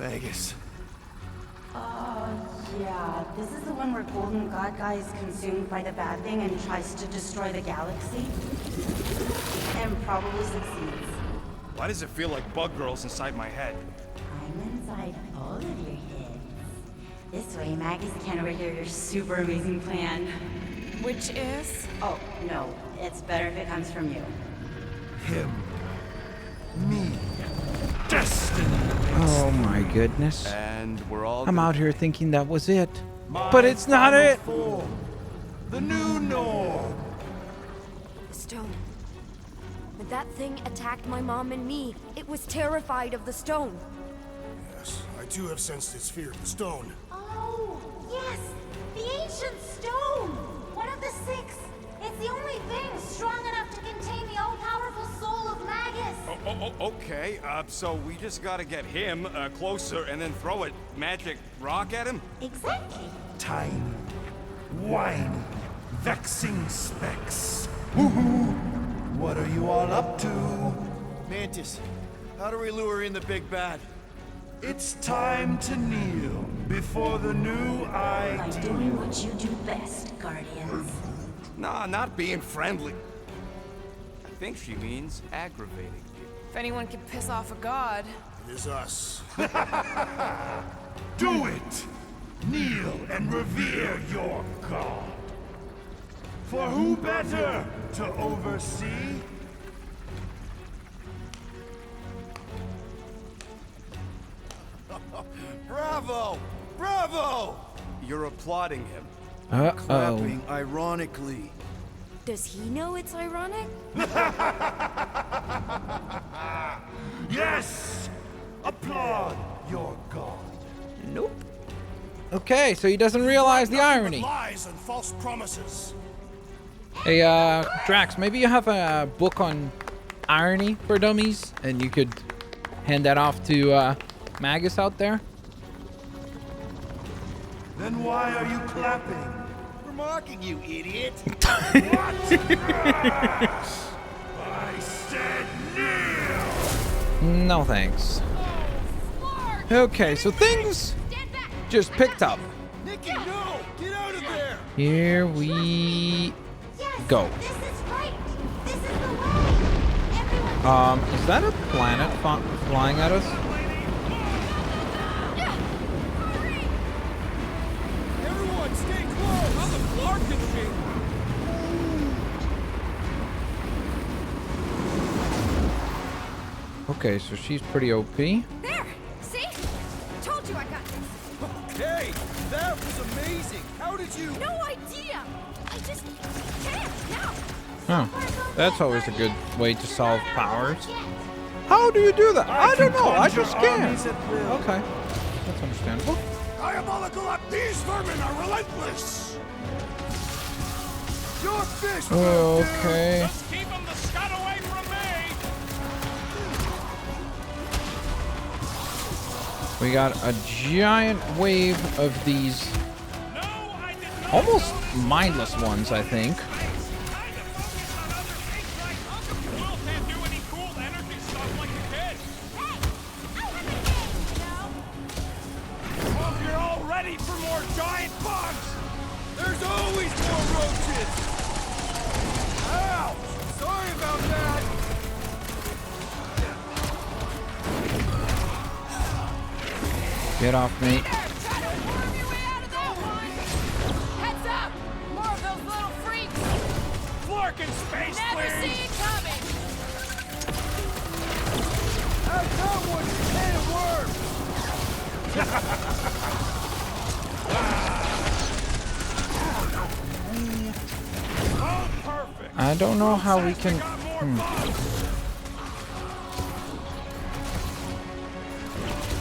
Magus. Yeah, this is the one where Golden God Guy is consumed by the bad thing and tries to destroy the galaxy. And probably succeeds. Why does it feel like Bug Girl's inside my head? I'm inside all of your heads. This way, Magus can overhear your super amazing plan. Which is? Oh, no. It's better if it comes from you. Him. Me. Destiny. Oh my goodness. And we're all I'm gonna out here thinking that was it. My But it's not final it. form. The new norm. The stone. When that thing attacked my mom and me, it was terrified of the stone. Yes, I too have sensed its fear of the stone. Oh, yes! The ancient stone! One of the six! It's the only thing strong enough to contain the all-powerful soul of Magus! Okay, so we just gotta get him closer and then throw a magic rock at him? Exactly. Tiny, whiny, vexing specks. Woohoo! What are you all up to? Mantis, how do we lure in the big bad? It's time to kneel before the new By idea. doing what you do best, Guardians. Nah, not being friendly. I think she means aggravating. If anyone can piss off a god. It is us. Do it! Kneel and revere your god. For who better to oversee? Bravo! Bravo! You're applauding him. Uh-oh. Clapping ironically. Does he know it's ironic? Yes! Applaud your god. Nope. Okay, so he doesn't realize the Nothing but irony. lies and false promises. Hey, Drax, maybe you have a book on irony for dummies, and you could hand that off to Magus out there. Then why are you clapping? We're mocking you, idiot. What? I said kneel! No thanks. Okay, so things just picked up. Nikki, no! Get out of there! Here we Yes! go. This is right! This is the way! Everyone... Is that a planet flying at us? Everyone, stay close! I'm the Clarkin machine! Okay, so she's pretty OP. There! See? Told you I got this. Hey, that was amazing! How did you... No idea! I just can't now! Oh, that's always a good way to solve powers. How do you do that? I don't know. I just can't. Okay, that's understandable. Diabolical! These vermin are relentless! Your fish! Okay. Just keep him the scud away from me! We got a giant wave of these No, I did not almost mindless ones, I think. kind of focus on other things right now. You all can't do any cool energy stuff like you did. Hope you're all ready for more giant bugs! There's always more roaches! Ow! Sorry about that! Get off me. Try to worm your way out of that one! Heads up! More of those little freaks! Flark in space, Never please! see it coming! How's that one? Can of worms! Oh, perfect! I don't know how we can. Got more bugs!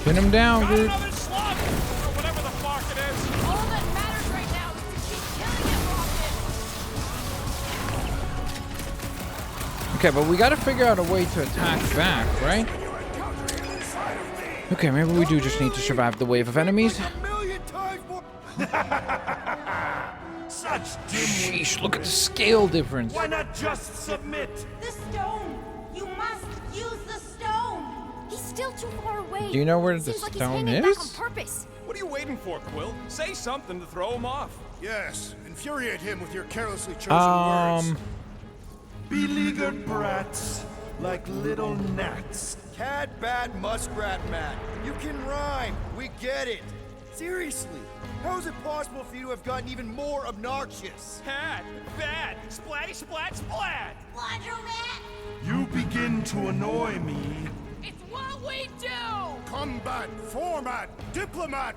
Pin him down, Got Groot. another slug! Or whatever the fuck it is! All that matters right now is to keep killing it, Rocket! Okay, but we gotta figure out a way to attack back, right? Okay, maybe we do just need to survive the wave of enemies. A million times more! Such dim. Sheesh, look at the scale difference. Why not just submit? The stone! You must use the stone! He's still too far away. Do you know where the Seems like he's stone hanging back is? on purpose. What are you waiting for, Quill? Say something to throw him off. Yes, infuriate him with your carelessly chosen words. Beleaguered brats like little gnats. Cat, bat, muskrat, mat. You can rhyme. We get it. Seriously, how is it possible for you to have gotten even more obnoxious? Hat, bad, splatty, splat, splat. Laundromat! You begin to annoy me. It's what we do! Combat, format, diplomat.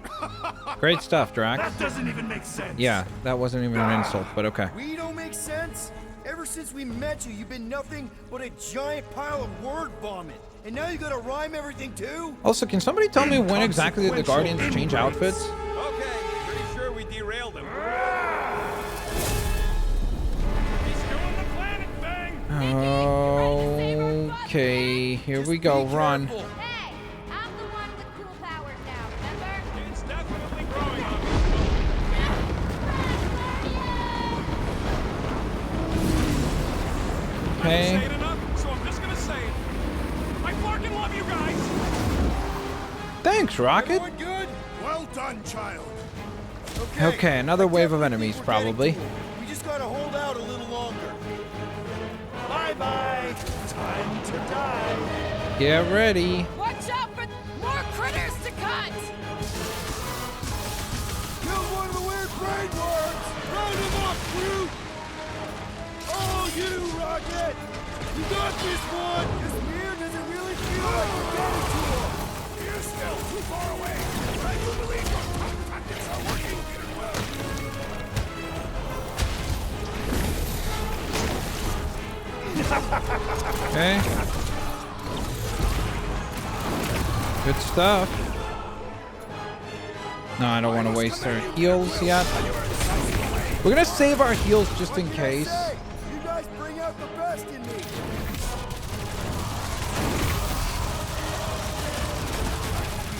Great stuff, Drax. That doesn't even make sense. Yeah, that wasn't even an insult, but okay. We don't make sense? Ever since we met you, you've been nothing but a giant pile of word vomit. And now you gotta rhyme everything too? Also, can somebody tell me when exactly the Guardians change outfits? Okay, pretty sure we derailed him. He's doing the planet thing. Okay, here we go. Run. Hey, I'm the one with cool powers now, remember? It's definitely growing on me. Okay. Say it enough, so I'm just gonna say it. I fucking love you guys. Thanks, Rocket. Everyone good? Well done, child. Okay, another wave of enemies, probably. We just gotta hold out a little longer. Bye-bye. Time to die. Get ready. Watch out for more critters to cut! Killed one of the weird brain worms! Round him up, Groot! Oh, you, Rocket! You got this one! This mirror doesn't really feel like we're getting to him! You're still too far away. I do believe your tactics are working well. Okay. Good stuff. No, I don't want to waste our heals yet. We're gonna save our heals just in case. Hey, you guys bring out the best in me!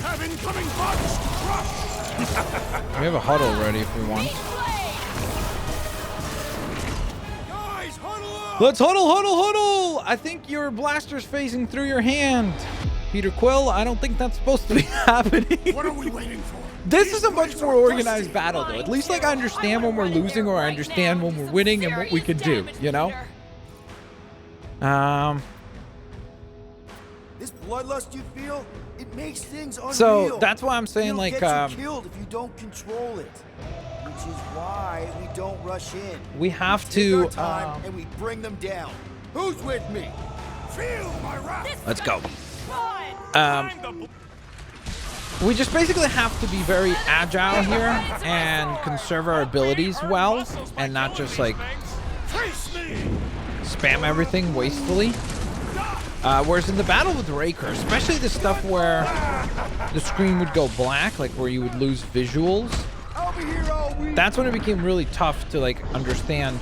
Have incoming bugs. Crush. We have a huddle ready if we want. Guys, huddle up! Let's huddle, huddle, huddle! I think your blaster's phasing through your hand. Peter Quill, I don't think that's supposed to be happening. What are we waiting for? This is a much more organized battle, though. At least, like, I understand when we're losing or I understand when we're winning and what we can do, you know? This bloodlust you feel, it makes things unreal. So, that's why I'm saying, It'll like, get you killed if you don't control it. Which is why we don't rush in. we have Take to, our time and we bring them down. Who's with me? Feel my wrath. let's go. I'm the We just basically have to be very agile here and conserve our abilities well and not just, like, Face me. spam everything wastefully. Whereas in the battle with Raker, especially the stuff where the screen would go black, like where you would lose visuals, I'll be here all week. that's when it became really tough to, like, understand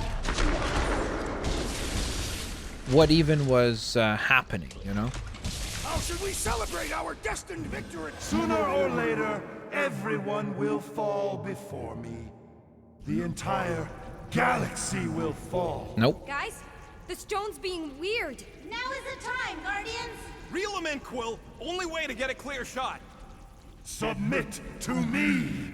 what even was happening, you know? How should we celebrate our destined victory? Sooner or later, everyone will fall before me. The entire galaxy will fall. Nope. Guys, the stone's being weird. Now is the time, Guardians! Reel him in, Quill. Only way to get a clear shot. Submit to me.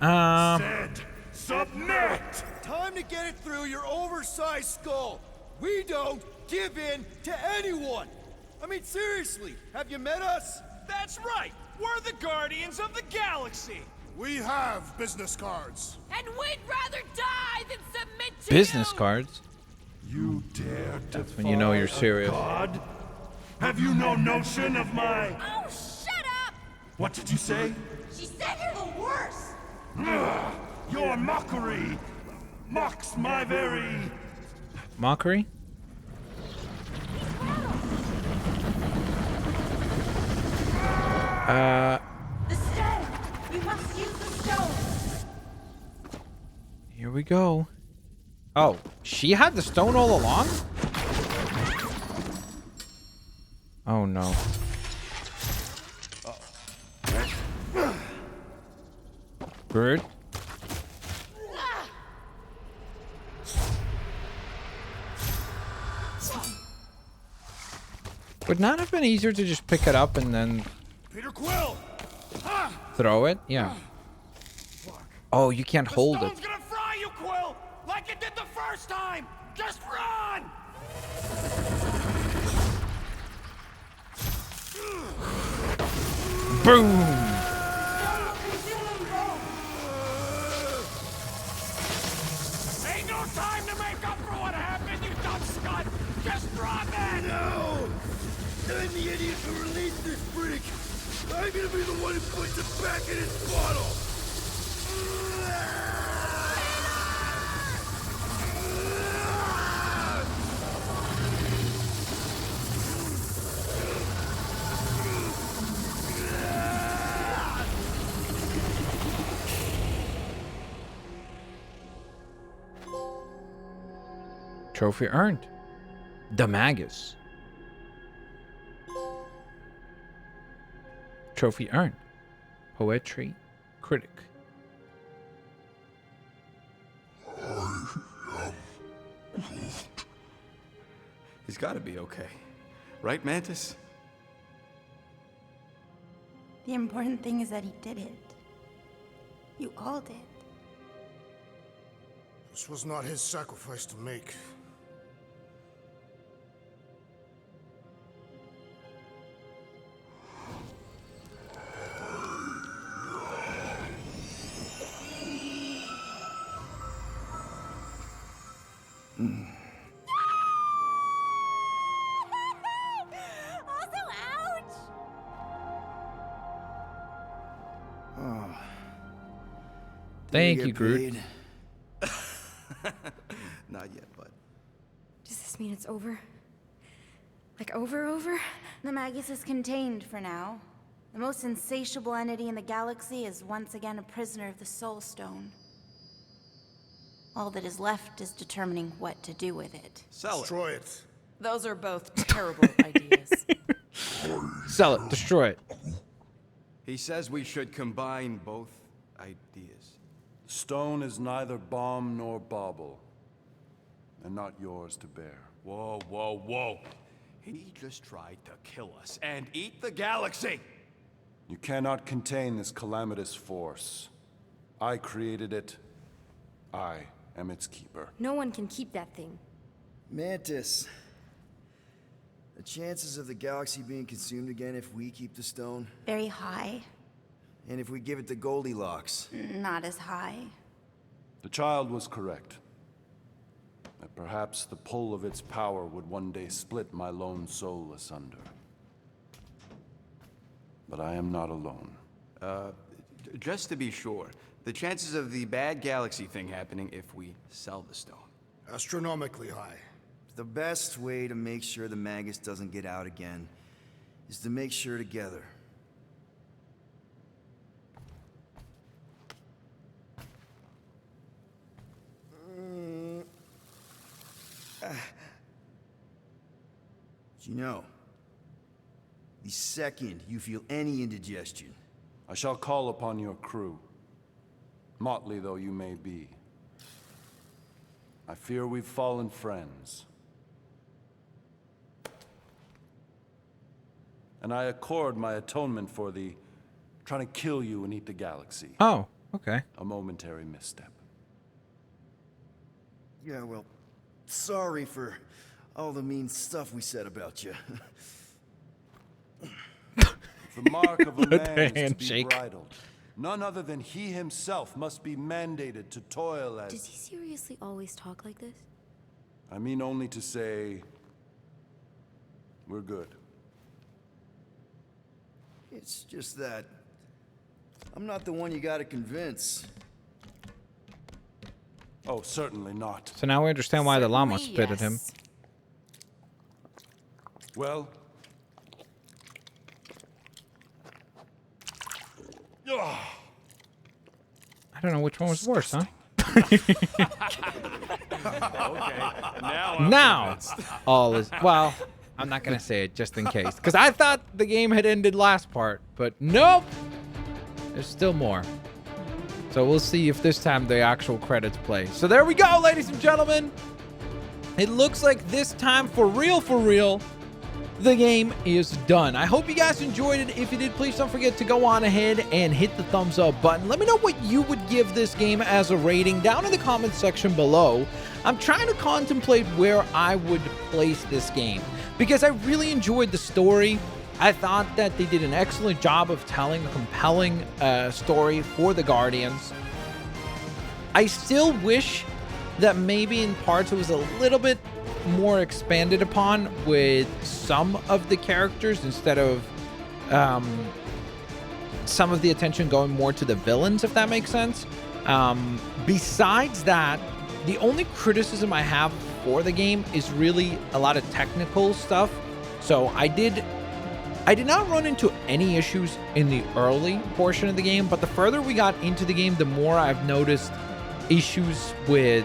I said submit. Time to get it through your oversized skull. We don't give in to anyone. I mean, seriously, have you met us? That's right. We're the Guardians of the Galaxy. We have business cards. And we'd rather die than submit to Business you! cards. You dare to That's when you know you're serious. God? Have you no notion of my... Oh, shut up! What did you say? She said you're the worst! Ugh, your mockery mocks my very... Mockery? The stone! We must use the stone! Here we go. Oh, she had the stone all along? Oh no. Bird? Would not have been easier to just pick it up and then Peter Quill! throw it? Yeah. Oh, you can't hold it. Stone's gonna fry you, Quill! Like it did the first time! Just run! Boom! Ain't no time to make up for what happened, you dumb scut! Just drop it! No! I'm the idiot who released this freak! I'm gonna be the one who puts it back in its bottle! Trophy earned. The Magus. Trophy earned. Poetry critic. He's got to be okay. Right, Mantis? The important thing is that he did it. You all did. This was not his sacrifice to make. Also, ouch! Thank Get you, Groot. paid? Not yet, bud. Does this mean it's over? Like over? The Magus is contained for now. The most insatiable entity in the galaxy is once again a prisoner of the Soul Stone. All that is left is determining what to do with it. Sell it. Destroy it. Those are both terrible ideas. Sell it. Destroy it. He says we should combine both ideas. Stone is neither bomb nor bauble, and not yours to bear. Whoa, whoa, whoa. He just tried to kill us and eat the galaxy! You cannot contain this calamitous force. I created it. I am its keeper. No one can keep that thing. Mantis. The chances of the galaxy being consumed again if we keep the stone, Very high, and if we give it to Goldilocks. not as high. The child was correct. That perhaps the pull of its power would one day split my lone soul asunder. But I am not alone. Just to be sure, the chances of the bad galaxy thing happening if we sell the stone. Astronomically high. The best way to make sure the Magus doesn't get out again is to make sure together. You know, the second you feel any indigestion, I shall call upon your crew, motley though you may be. I fear we've fallen friends. And I accord my atonement for the trying to kill you and eat the galaxy. Oh, okay. A momentary misstep. yeah, well, sorry for all the mean stuff we said about you. The mark of a The man is to be handshake. bridled. None other than he himself must be mandated to toil as... Does he seriously always talk like this? I mean only to say... we're good. It's just that I'm not the one you gotta convince. Oh, certainly not. So now we understand why the llama Certainly, spit at him. yes. Well... I don't know which one was worse, huh? Now, all is well. I'm not gonna say it just in case, because I thought the game had ended last part, but nope. There's still more. So we'll see if this time the actual credits play. So there we go, ladies and gentlemen. It looks like this time, for real, the game is done. I hope you guys enjoyed it. If you did, please don't forget to go on ahead and hit the thumbs up button. Let me know what you would give this game as a rating down in the comments section below. I'm trying to contemplate where I would place this game because I really enjoyed the story. I thought that they did an excellent job of telling a compelling story for the Guardians. I still wish that maybe in parts it was a little bit more expanded upon with some of the characters instead of some of the attention going more to the villains, if that makes sense. Besides that, the only criticism I have for the game is really a lot of technical stuff. So I did not run into any issues in the early portion of the game, but the further we got into the game, the more I've noticed issues with,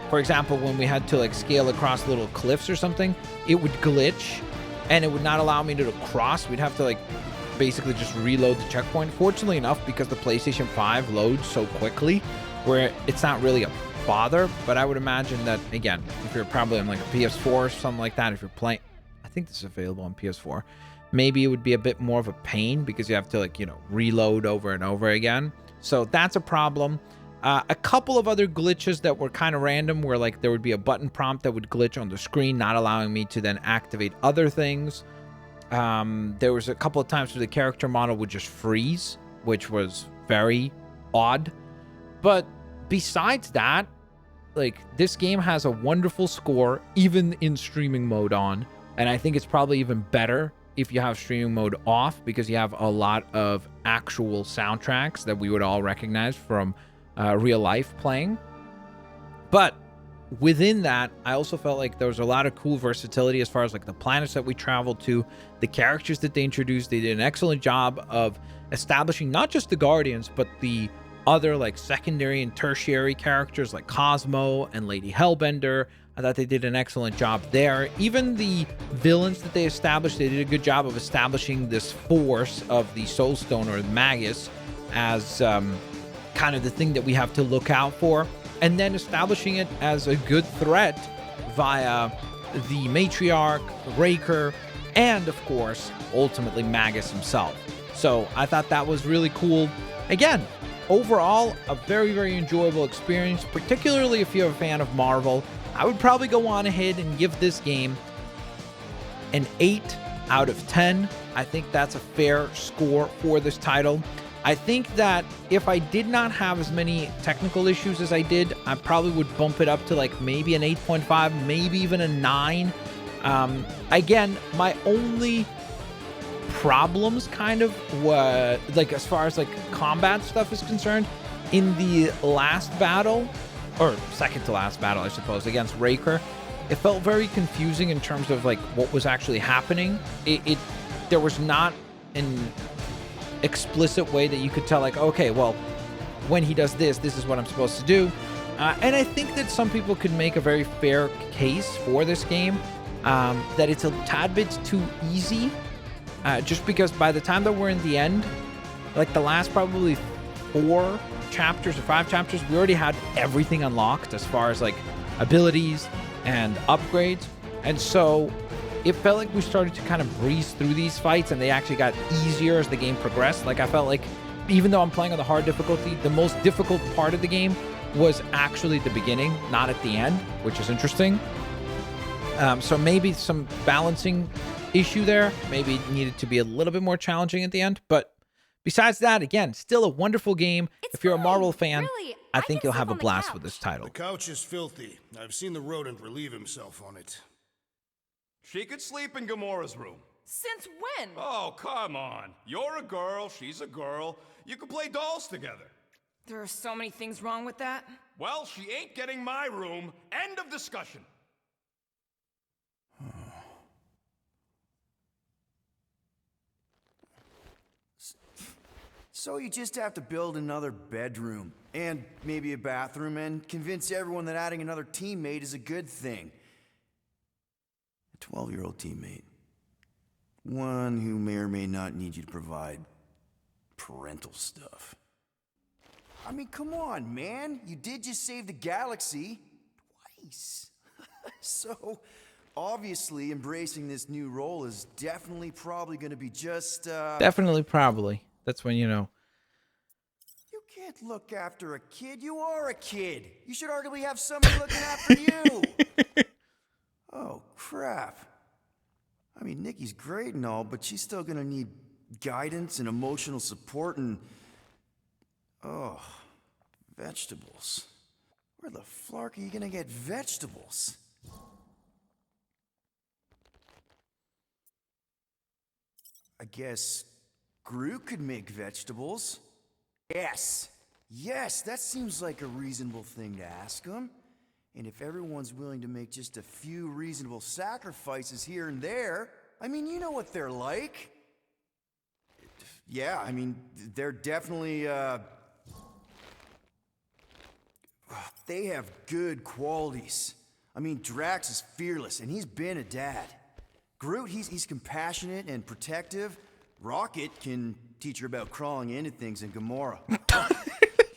for example, when we had to like scale across little cliffs or something, it would glitch and it would not allow me to cross. We'd have to like basically just reload the checkpoint. Fortunately enough, because the PlayStation 5 loads so quickly, where it's not really a bother. But I would imagine that, again, if you're probably on like a PS4 or something like that, if you're playing, I think this is available on PS4, maybe it would be a bit more of a pain because you have to like, you know, reload over and over again. So that's a problem. A couple of other glitches that were kind of random where like there would be a button prompt that would glitch on the screen, not allowing me to then activate other things. There was a couple of times where the character model would just freeze, which was very odd. But besides that, like this game has a wonderful score, even in streaming mode on. And I think it's probably even better if you have streaming mode off because you have a lot of actual soundtracks that we would all recognize from real life playing. But within that, I also felt like there was a lot of cool versatility as far as like the planets that we traveled to, the characters that they introduced. They did an excellent job of establishing not just the Guardians, but the other like secondary and tertiary characters like Cosmo and Lady Hellbender. I thought they did an excellent job there. Even the villains that they established, they did a good job of establishing this force of the Soul Stone or the Magus as kind of the thing that we have to look out for, and then establishing it as a good threat via the Matriarch, Raker, and of course, ultimately Magus himself. So I thought that was really cool. Again, overall, a very, very enjoyable experience, particularly if you're a fan of Marvel. I would probably go on ahead and give this game an 8 out of 10. I think that's a fair score for this title. I think that if I did not have as many technical issues as I did, I probably would bump it up to like maybe an 8.5, maybe even a 9. Again, my only problems kind of were like as far as like combat stuff is concerned in the last battle, or second to last battle, I suppose, against Raker. It felt very confusing in terms of like what was actually happening. There was not an explicit way that you could tell like, okay, well, when he does this, this is what I'm supposed to do. And I think that some people could make a very fair case for this game, that it's a tad bit too easy, just because by the time that we're in the end, like the last probably 4 chapters or 5 chapters, we already had everything unlocked as far as like abilities and upgrades. And so it felt like we started to kind of breeze through these fights and they actually got easier as the game progressed. Like I felt like even though I'm playing on the hard difficulty, the most difficult part of the game was actually the beginning, not at the end, which is interesting. So maybe some balancing issue there. Maybe it needed to be a little bit more challenging at the end. But besides that, again, still a wonderful game. If you're a Marvel fan, really. I think you'll have a on the blast couch. with this title. The couch is filthy. I've seen the rodent relieve himself on it. She could sleep in Gamora's room. Since when? Oh, come on. You're a girl, she's a girl. You can play dolls together. There are so many things wrong with that. Well, she ain't getting my room. End of discussion. So you just have to build another bedroom, and maybe a bathroom, and convince everyone that adding another teammate is a good thing. A 12-year-old teammate. One who may or may not need you to provide parental stuff. I mean, come on, man. You did just save the galaxy. Twice. So, obviously embracing this new role is definitely probably going to be just, Definitely, probably. That's when you know. You can't look after a kid. You are a kid. You should arguably have somebody looking after you. Oh, crap. I mean, Nikki's great and all, but she's still gonna need guidance and emotional support and... Oh, vegetables. Where the flark are you gonna get vegetables? I guess Groot could make vegetables. Yes. Yes, that seems like a reasonable thing to ask him. And if everyone's willing to make just a few reasonable sacrifices here and there, I mean, you know what they're like. Yeah, I mean, they're definitely, they have good qualities. I mean, Drax is fearless, and he's been a dad. Groot, he's compassionate and protective. Rocket can teach her about crawling into things, and Gamora.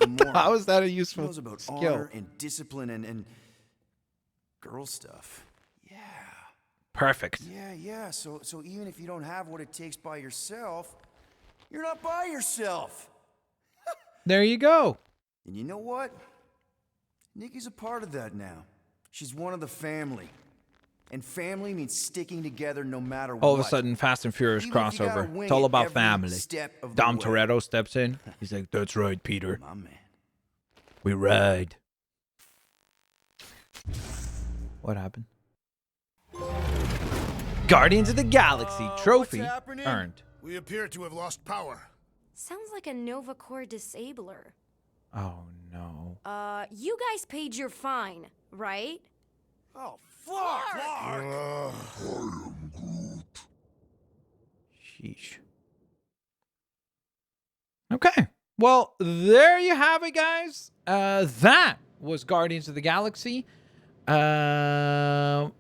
Gamora, How is that a useful knows about skill? honor and discipline and girl stuff. Yeah. Perfect. Yeah. So even if you don't have what it takes by yourself, you're not by yourself. There you go. And you know what? Nikki's a part of that now. She's one of the family. And family means sticking together no matter what. All of a sudden, Fast and Furious Even if you gotta crossover. wing It's all it about every family. step of the Dom way. Toretto steps in. He's like, "That's right, Peter. My man. We ride." What happened? Guardians of the Galaxy trophy what's happening? earned. We appear to have lost power. Sounds like a Nova Core disabler. Oh no. You guys paid your fine, right? Oh, fuck! Sheesh. Okay. Well, there you have it, guys. That was Guardians of the Galaxy. What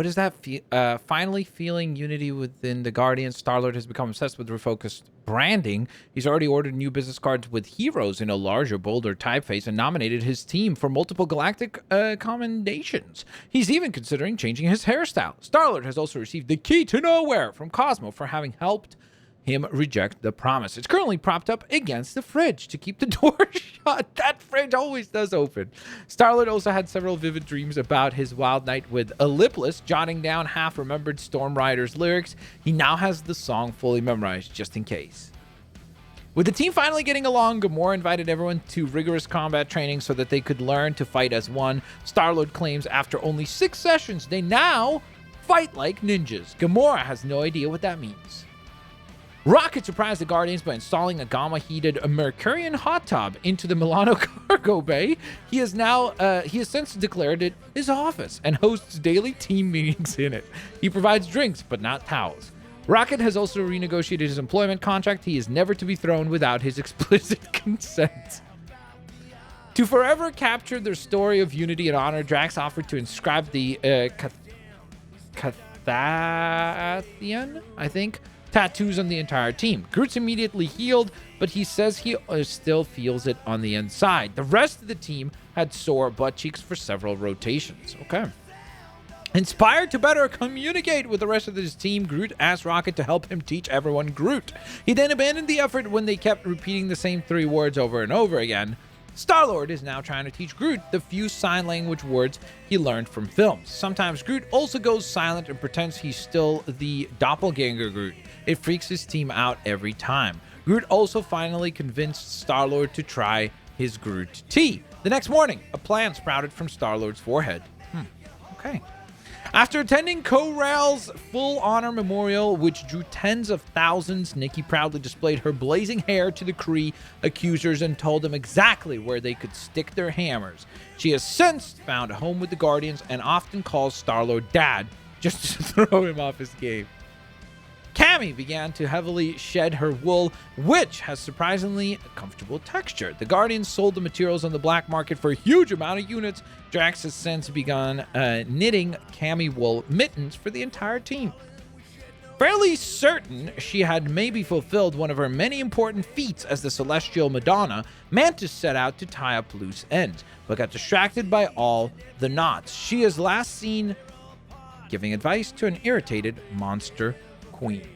is that? Finally feeling unity within the Guardians. Star-Lord has become obsessed with refocused branding. He's already ordered new business cards with heroes in a larger, bolder typeface and nominated his team for multiple galactic commendations. He's even considering changing his hairstyle. Star-Lord has also received the key to nowhere from Cosmo for having helped him reject the promise. It's currently propped up against the fridge to keep the door shut. That fridge always does open. Star-Lord also had several vivid dreams about his wild night with a Lipless, jotting down half-remembered Storm Rider's lyrics. He now has the song fully memorized, just in case. With the team finally getting along, Gamora invited everyone to rigorous combat training so that they could learn to fight as one. Star-Lord claims after only 6 sessions, they now fight like ninjas. Gamora has no idea what that means. Rocket surprised the Guardians by installing a gamma-heated Mercurian hot tub into the Milano cargo bay. He has since declared it his office and hosts daily team meetings in it. He provides drinks, but not towels. Rocket has also renegotiated his employment contract. He is never to be thrown without his explicit consent. To forever capture their story of unity and honor, Drax offered to inscribe the Cathathian, I think, tattoos on the entire team. Groot's immediately healed, but he says he still feels it on the inside. The rest of the team had sore butt cheeks for several rotations. Okay. Inspired to better communicate with the rest of his team, Groot asked Rocket to help him teach everyone Groot. He then abandoned the effort when they kept repeating the same 3 words over and over again. Star-Lord is now trying to teach Groot the few sign language words he learned from films. Sometimes Groot also goes silent and pretends he's still the doppelganger Groot. It freaks his team out every time. Groot also finally convinced Star-Lord to try his Groot tea. The next morning, a plan sprouted from Star-Lord's forehead. Okay. After attending Ko-Rel's Full Honor Memorial, which drew tens of thousands, Nikki proudly displayed her blazing hair to the Kree accusers and told them exactly where they could stick their hammers. She has since found a home with the Guardians and often calls Star-Lord Dad just to throw him off his game. Cammy began to heavily shed her wool, which has surprisingly comfortable texture. The Guardians sold the materials on the black market for a huge amount of units. Drax has since begun knitting Cammy wool mittens for the entire team. Fairly certain she had maybe fulfilled one of her many important feats as the Celestial Madonna, Mantis set out to tie up loose ends, but got distracted by all the knots. She is last seen giving advice to an irritated monster queen.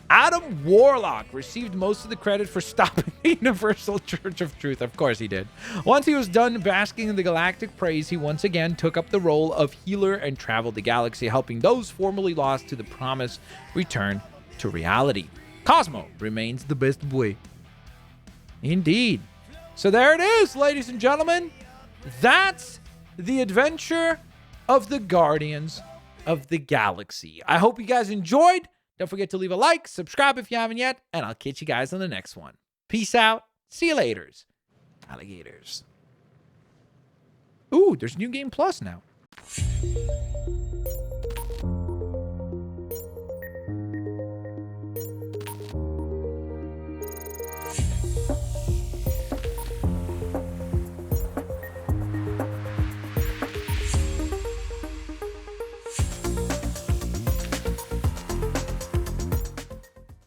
Adam Warlock received most of the credit for stopping the Universal Church of Truth. Of course he did. Once he was done basking in the galactic praise, he once again took up the role of healer and traveled the galaxy, helping those formerly lost to the promise return to reality. Cosmo remains the best boy. Indeed. So there it is, ladies and gentlemen. That's the adventure of the Guardians of the Galaxy. I hope you guys enjoyed. Don't forget to leave a like, subscribe if you haven't yet, and I'll catch you guys on the next one. Peace out. See you laters. Alligators. Ooh, there's New Game Plus now.